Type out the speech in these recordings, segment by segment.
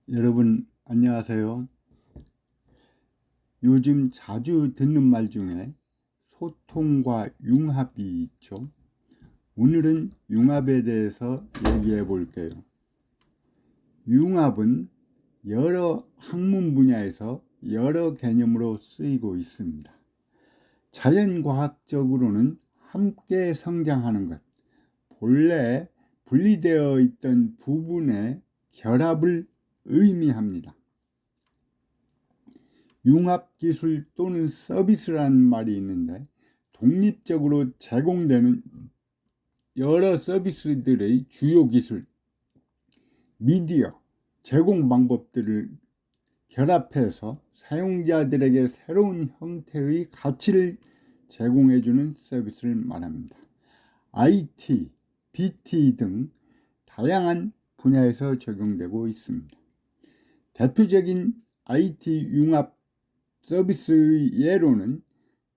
여러분 안녕하세요. 요즘 자주 듣는 말 중에 소통과 융합이 있죠. 오늘은 융합에 대해서 얘기해 볼게요. 융합은 여러 학문 분야에서 여러 개념으로 쓰이고 있습니다. 자연과학적으로는 함께 성장하는 것, 본래 분리되어 있던 부분의 결합을 의미합니다. 융합기술 또는 서비스라는 말이 있는데 독립적으로 제공되는 여러 서비스들의 주요 기술, 미디어, 제공 방법들을 결합해서 사용자들에게 새로운 형태의 가치를 제공해주는 서비스를 말합니다. IT, BT 등 다양한 분야에서 적용되고 있습니다. 대표적인 IT 융합 서비스의 예로는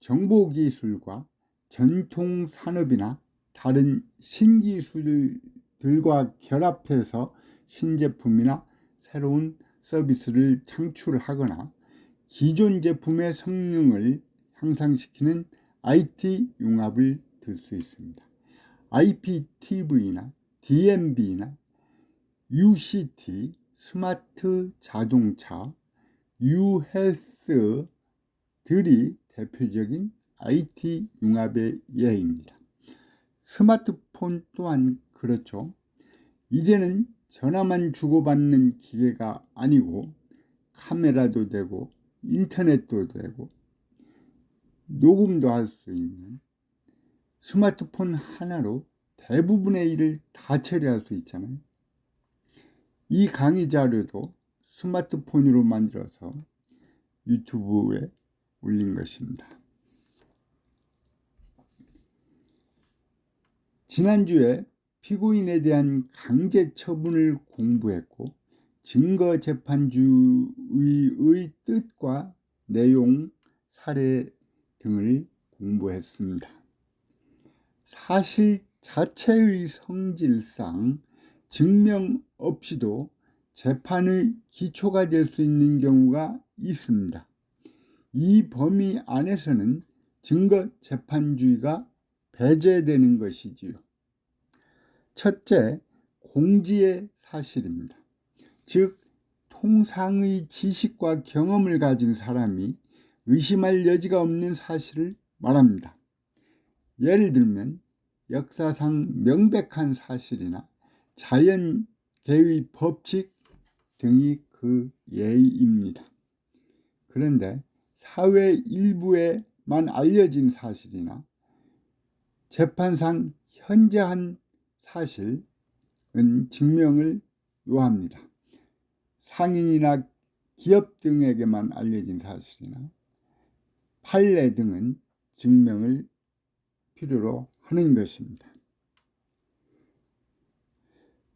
정보기술과 전통산업이나 다른 신기술들과 결합해서 신제품이나 새로운 서비스를 창출하거나 기존 제품의 성능을 향상시키는 IT 융합을 들 수 있습니다. IPTV나 DMB나 UCT, 스마트 자동차, 유헬스들이 대표적인 IT 융합의 예입니다. 스마트폰 또한 그렇죠. 이제는 전화만 주고받는 기계가 아니고 카메라도 되고 인터넷도 되고 녹음도 할 수 있는 스마트폰 하나로 대부분의 일을 다 처리할 수 있잖아요. 이 강의 자료도 스마트폰으로 만들어서 유튜브에 올린 것입니다. 지난주에 피고인에 대한 강제 처분을 공부했고 증거재판주의 뜻과 내용, 사례 등을 공부했습니다. 사실 자체의 성질상 증명 없이도 재판의 기초가 될 수 있는 경우가 있습니다. 이 범위 안에서는 증거재판주의가 배제되는 것이지요. 첫째, 공지의 사실입니다. 즉, 통상의 지식과 경험을 가진 사람이 의심할 여지가 없는 사실을 말합니다. 예를 들면 역사상 명백한 사실이나 자연계의 법칙 등이 그 예입니다. 그런데 사회 일부에만 알려진 사실이나 재판상 현저한 사실은 증명을 요합니다. 상인이나 기업 등에게만 알려진 사실이나 판례 등은 증명을 필요로 하는 것입니다.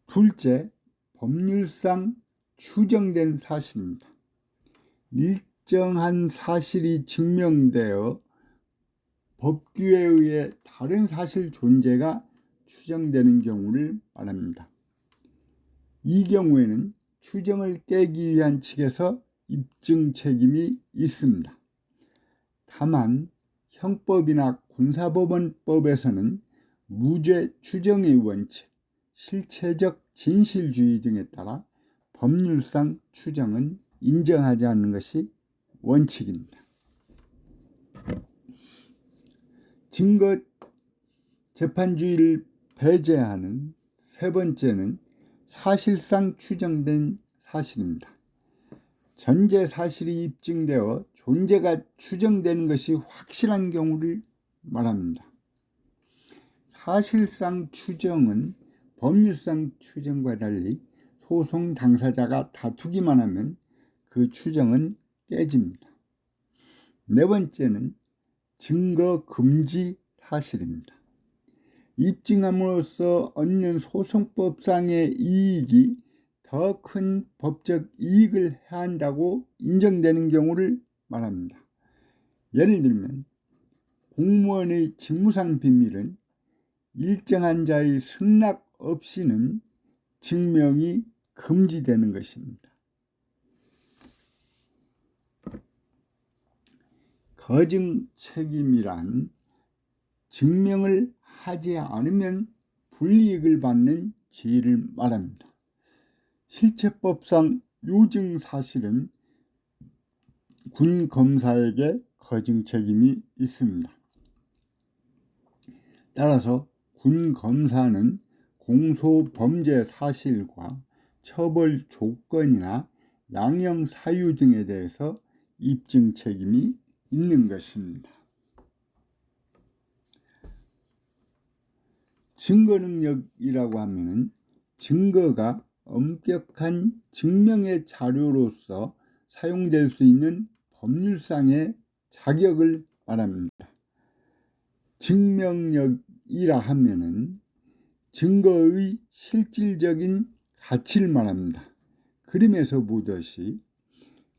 둘째, 법률상 추정된 사실입니다. 일정한 사실이 증명되어 법규에 의해 다른 사실 존재가 추정되는 경우를 말합니다. 이 경우에는 추정을 깨기 위한 측에서 입증 책임이 있습니다. 다만 형법이나 군사법원법에서는 무죄 추정의 원칙, 실체적 진실주의 등에 따라 법률상 추정은 인정하지 않는 것이 원칙입니다. 증거 재판주의를 배제하는 세 번째는 사실상 추정된 사실입니다. 전제 사실이 입증되어 존재가 추정되는 것이 확실한 경우를 말합니다. 사실상 추정은 법률상 추정과 달리 소송 당사자가 다투기만 하면 그 추정은 깨집니다. 네 번째는 증거 금지 사실입니다. 입증함으로써 얻는 소송법상의 이익이 더 큰 법적 이익을 해한다고 인정되는 경우를 말합니다. 예를 들면 공무원의 직무상 비밀은 일정한 자의 승낙 없이는 증명이 금지되는 것입니다. 거증 책임이란 증명을 하지 않으면 불이익을 받는 지위를 말합니다. 실체법상 요증 사실은 군 검사에게 거증 책임이 있습니다. 따라서 군 검사는 공소 범죄 사실과 처벌 조건이나 양형 사유 등에 대해서 입증 책임이 있는 것입니다. 증거 능력이라고 하면은 증거가 엄격한 증명의 자료로서 사용될 수 있는 법률상의 자격을 말합니다. 증명력이라 하면은 증거의 실질적인 가치를 말합니다. 그림에서 보듯이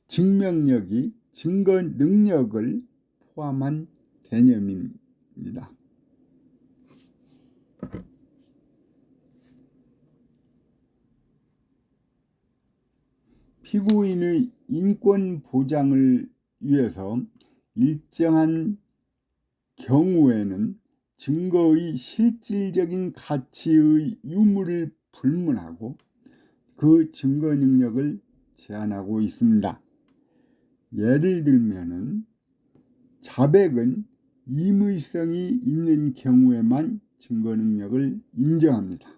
증명력이 증거 능력을 포함한 개념입니다. 피고인의 인권 보장을 위해서 일정한 경우에는 증거의 실질적인 가치의 유무를 불문하고 그 증거 능력을 제한하고 있습니다. 예를 들면은 자백은 임의성이 있는 경우에만 증거 능력을 인정합니다.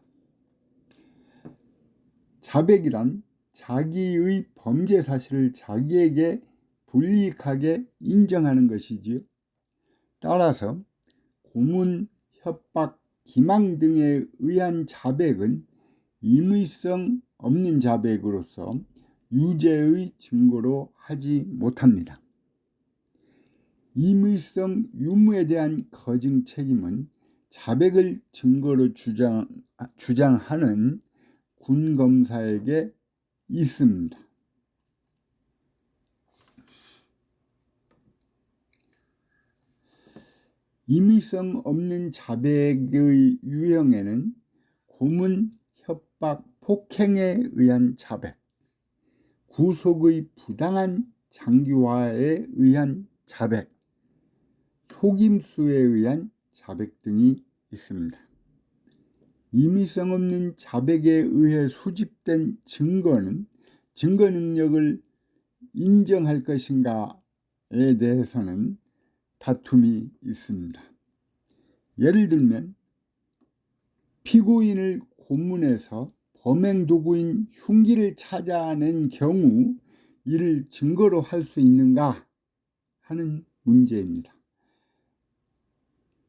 자백이란 자기의 범죄 사실을 자기에게 불이익하게 인정하는 것이지요. 따라서 고문, 협박, 기망 등에 의한 자백은 임의성 없는 자백으로서 유죄의 증거로 하지 못합니다. 임의성 유무에 대한 거증 책임은 자백을 증거로 주장하는 군검사에게 있습니다. 임의성 없는 자백의 유형에는 고문, 협박, 폭행에 의한 자백, 구속의 부당한 장기화에 의한 자백, 속임수에 의한 자백 등이 있습니다. 임의성 없는 자백에 의해 수집된 증거는 증거 능력을 인정할 것인가에 대해서는 다툼이 있습니다. 예를 들면 피고인을 고문해서 범행 도구인 흉기를 찾아낸 경우 이를 증거로 할 수 있는가 하는 문제입니다.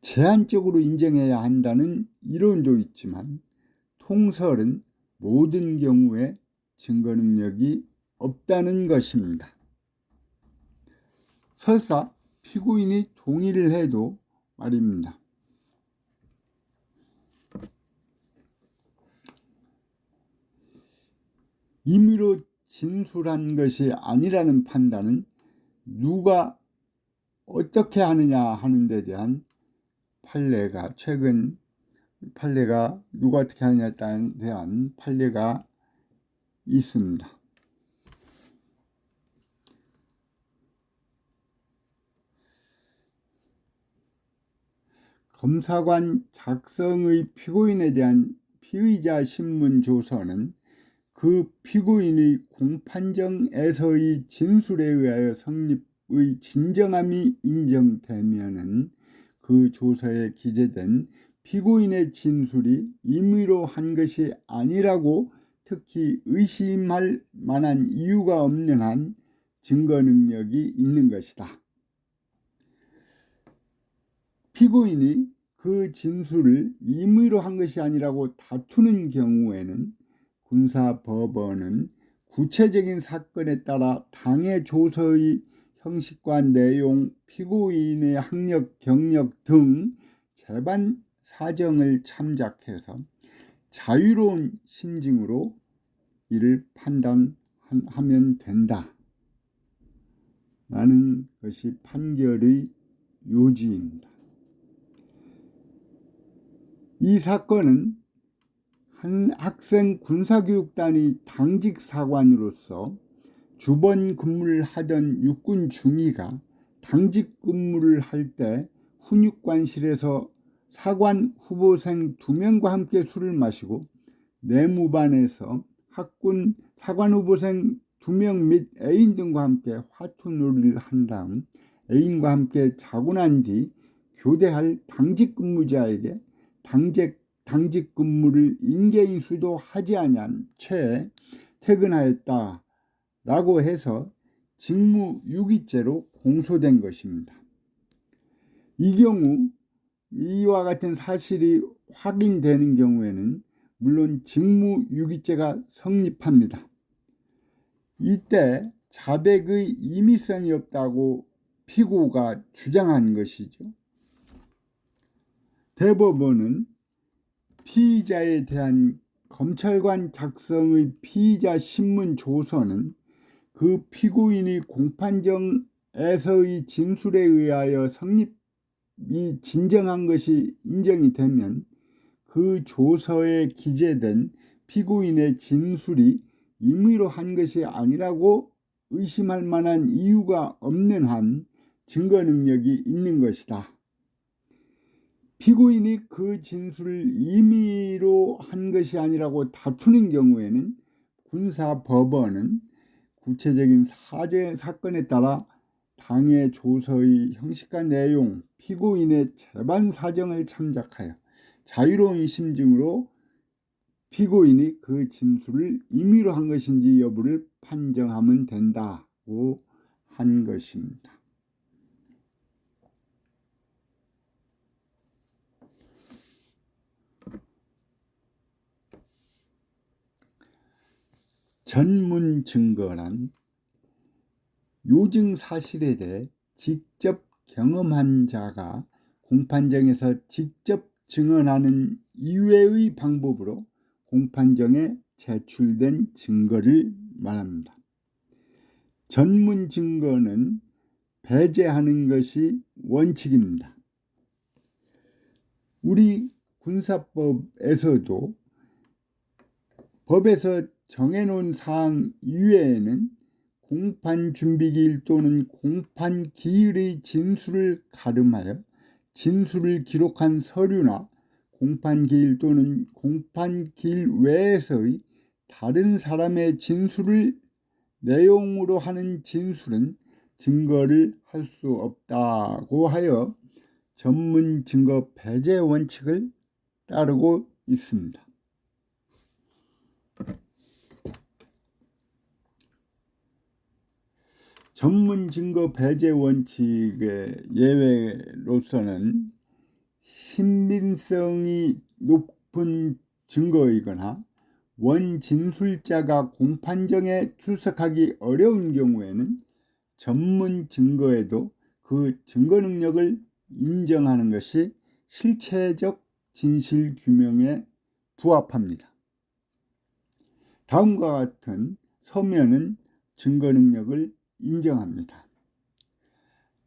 제한적으로 인정해야 한다는 이론도 있지만 통설은 모든 경우에 증거 능력이 없다는 것입니다. 설사 피고인이 동의를 해도 말입니다. 임의로 진술한 것이 아니라는 판단은 누가 어떻게 하느냐 하는 데 대한 판례가 최근 판례가 누가 어떻게 하느냐에 대한 판례가 있습니다. 검사관 작성의 피고인에 대한 피의자 신문 조서는 그 피고인의 공판정에서의 진술에 의하여 성립의 진정함이 인정되면은 그 조서에 기재된 피고인의 진술이 임의로 한 것이 아니라고 특히 의심할 만한 이유가 없는 한 증거 능력이 있는 것이다. 피고인이 그 진술을 임의로 한 것이 아니라고 다투는 경우에는 군사법원은 구체적인 사건에 따라 당해 조서의 형식과 내용, 피고인의 학력, 경력 등 재반 사정을 참작해서 자유로운 심증으로 이를 판단하면 된다. 라는 것이 판결의 요지입니다. 이 사건은 한 학생 군사교육단의 당직 사관으로서 주번 근무를 하던 육군 중위가 당직 근무를 할 때 훈육관실에서 사관 후보생 2명과 함께 술을 마시고 내무반에서 학군 사관 후보생 2명 및 애인 등과 함께 화투놀이를 한 다음 애인과 함께 자고 난 뒤 교대할 당직 근무자에게 당직 근무를 인계인수도 하지 아니한 채 퇴근하였다라고 해서 직무유기죄로 공소된 것입니다. 이 경우 이와 같은 사실이 확인되는 경우에는 물론 직무유기죄가 성립합니다. 이때 자백의 임의성이 없다고 피고가 주장한 것이죠. 대법원은 피의자에 대한 검찰관 작성의 피의자 신문 조서는 그 피고인이 공판정에서의 진술에 의하여 성립이 진정한 것이 인정이 되면 그 조서에 기재된 피고인의 진술이 임의로 한 것이 아니라고 의심할 만한 이유가 없는 한 증거 능력이 있는 것이다. 피고인이 그 진술을 임의로 한 것이 아니라고 다투는 경우에는 군사법원은 구체적인 사건에 따라 당해 조서의 형식과 내용, 피고인의 재반 사정을 참작하여 자유로운 심증으로 피고인이 그 진술을 임의로 한 것인지 여부를 판정하면 된다고 한 것입니다. 전문 증거란 요증 사실에 대해 직접 경험한 자가 공판정에서 직접 증언하는 이외의 방법으로 공판정에 제출된 증거를 말합니다. 전문 증거는 배제하는 것이 원칙입니다. 우리 군사법에서도 법에서 정해놓은 사항 이외에는 공판준비기일 또는 공판기일의 진술을 가름하여 진술을 기록한 서류나 공판기일 또는 공판기일 외에서의 다른 사람의 진술을 내용으로 하는 진술은 증거를 할 수 없다고 하여 전문 증거 배제 원칙을 따르고 있습니다. 전문 증거 배제 원칙의 예외로서는 신빙성이 높은 증거이거나 원 진술자가 공판정에 출석하기 어려운 경우에는 전문 증거에도 그 증거 능력을 인정하는 것이 실체적 진실 규명에 부합합니다. 다음과 같은 서면은 증거 능력을 인정합니다.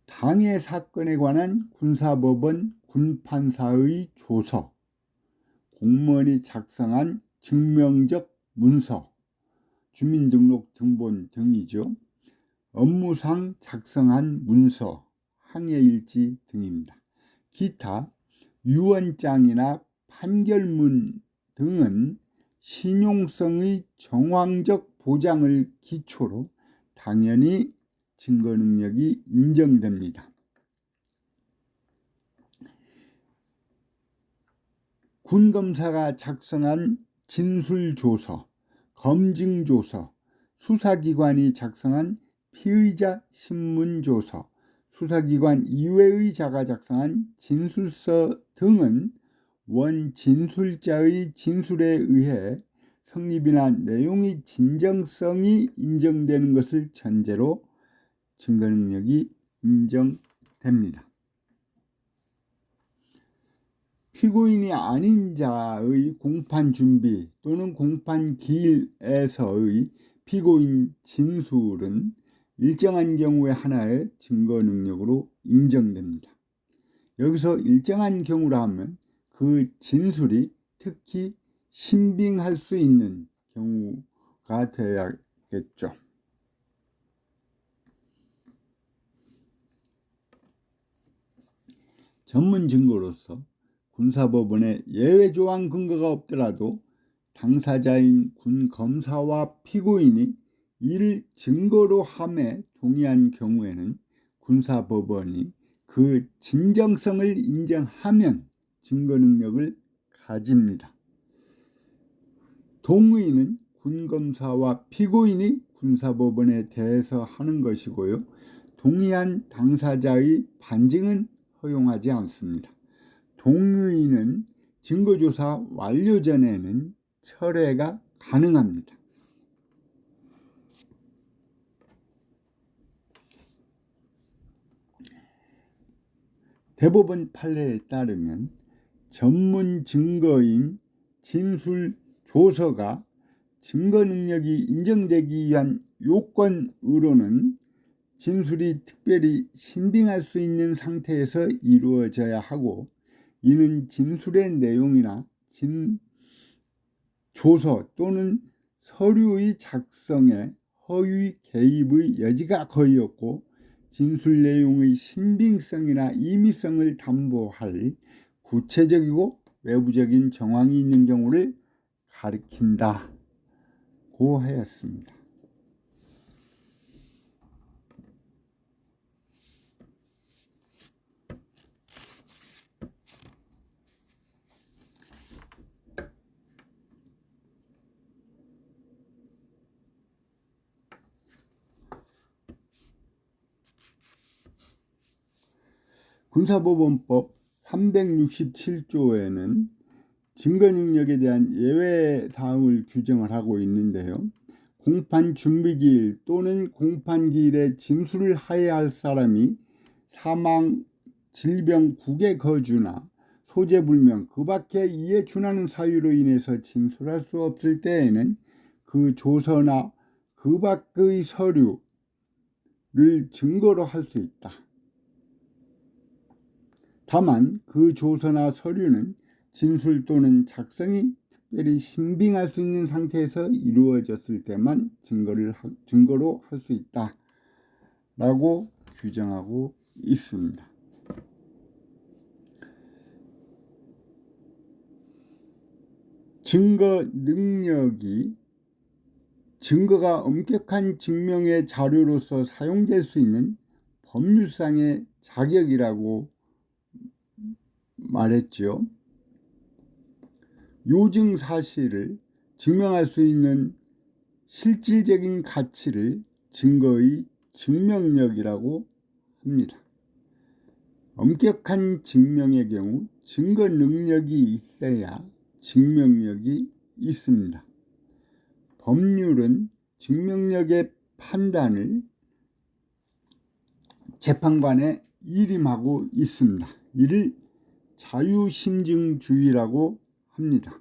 당해 사건에 관한 군사법원 군판사의 조서, 공무원이 작성한 증명적 문서, 주민등록 등본 등이죠. 업무상 작성한 문서, 항해일지 등입니다. 기타 유언장이나 판결문 등은 신용성의 정황적 보장을 기초로 당연히 증거 능력이 인정됩니다. 군검사가 작성한 진술조서, 검증조서, 수사기관이 작성한 피의자 신문조서, 수사기관 이외의 자가 작성한 진술서 등은 원 진술자의 진술에 의해 성립이나 내용의 진정성이 인정되는 것을 전제로 증거 능력이 인정됩니다. 피고인이 아닌 자의 공판 준비 또는 공판 기일에서의 피고인 진술은 일정한 경우에 하나의 증거 능력으로 인정됩니다. 여기서 일정한 경우라 하면 그 진술이 특히 신빙할 수 있는 경우가 되어야겠죠. 전문 증거로서 군사법원에 예외 조항 근거가 없더라도 당사자인 군 검사와 피고인이 이를 증거로 함에 동의한 경우에는 군사법원이 그 진정성을 인정하면 증거 능력을 가집니다. 동의는 군검사와 피고인이 군사법원에 대해서 하는 것이고요. 동의한 당사자의 반증은 허용하지 않습니다. 동의는 증거조사 완료 전에는 철회가 가능합니다. 대법원 판례에 따르면 전문 증거인 진술조서가 증거 능력이 인정되기 위한 요건으로는 진술이 특별히 신빙할 수 있는 상태에서 이루어져야 하고, 이는 진술의 내용이나 조서 또는 서류의 작성에 허위 개입의 여지가 거의 없고 진술 내용의 신빙성이나 임의성을 담보할 구체적이고 외부적인 정황이 있는 경우를 가리킨다고 하였습니다. 군사법원법 367조에는 증거능력에 대한 예외사항을 규정을 하고 있는데요. 공판 준비기일 또는 공판기일에 진술을 하여야 할 사람이 사망, 질병, 국외 거주나 소재불명 그 밖에 이에 준하는 사유로 인해서 진술할 수 없을 때에는 그 조서나 그 밖의 서류를 증거로 할 수 있다. 다만 그 조서나 서류는 진술 또는 작성이 특별히 신빙할 수 있는 상태에서 이루어졌을 때만 증거로 할 수 있다 라고 규정하고 있습니다. 증거 능력이 증거가 엄격한 증명의 자료로서 사용될 수 있는 법률상의 자격이라고 말했죠. 요증 사실을 증명할 수 있는 실질적인 가치를 증거의 증명력이라고 합니다. 엄격한 증명의 경우 증거 능력이 있어야 증명력이 있습니다. 법률은 증명력의 판단을 재판관에 일임하고 있습니다. 이를 자유심증주의라고 합니다.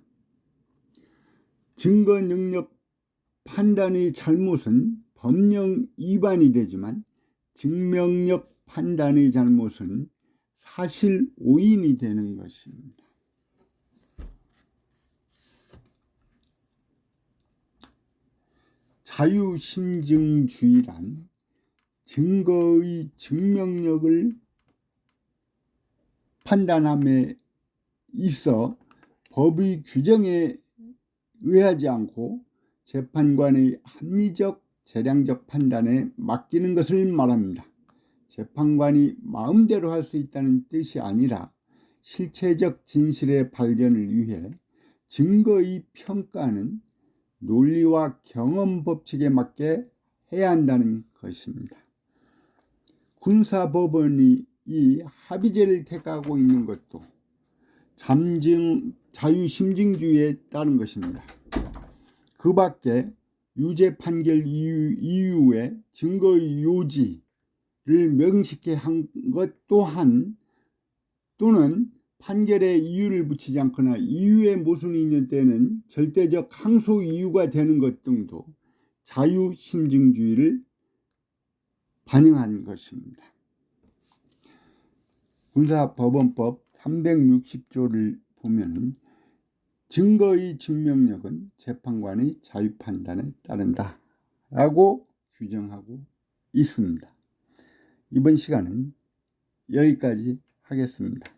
증거 능력 판단의 잘못은 법령 위반이 되지만 증명력 판단의 잘못은 사실 오인이 되는 것입니다. 자유심증주의란 증거의 증명력을 판단함에 있어 법의 규정에 의하지 않고 재판관의 합리적, 재량적 판단에 맡기는 것을 말합니다. 재판관이 마음대로 할 수 있다는 뜻이 아니라 실체적 진실의 발견을 위해 증거의 평가는 논리와 경험 법칙에 맞게 해야 한다는 것입니다. 군사법원이 이 합의제를 택하고 있는 것도 자유심증주의에 따른 것입니다. 그 밖에 유죄 판결 이후에 증거의 요지를 명시케 한 것 또한, 또는 판결에 이유를 붙이지 않거나 이유에 모순이 있는 때는 절대적 항소 이유가 되는 것 등도 자유심증주의를 반영한 것입니다. 군사법원법 360조를 보면 증거의 증명력은 재판관의 자유판단에 따른다 라고 규정하고 있습니다. 이번 시간은 여기까지 하겠습니다.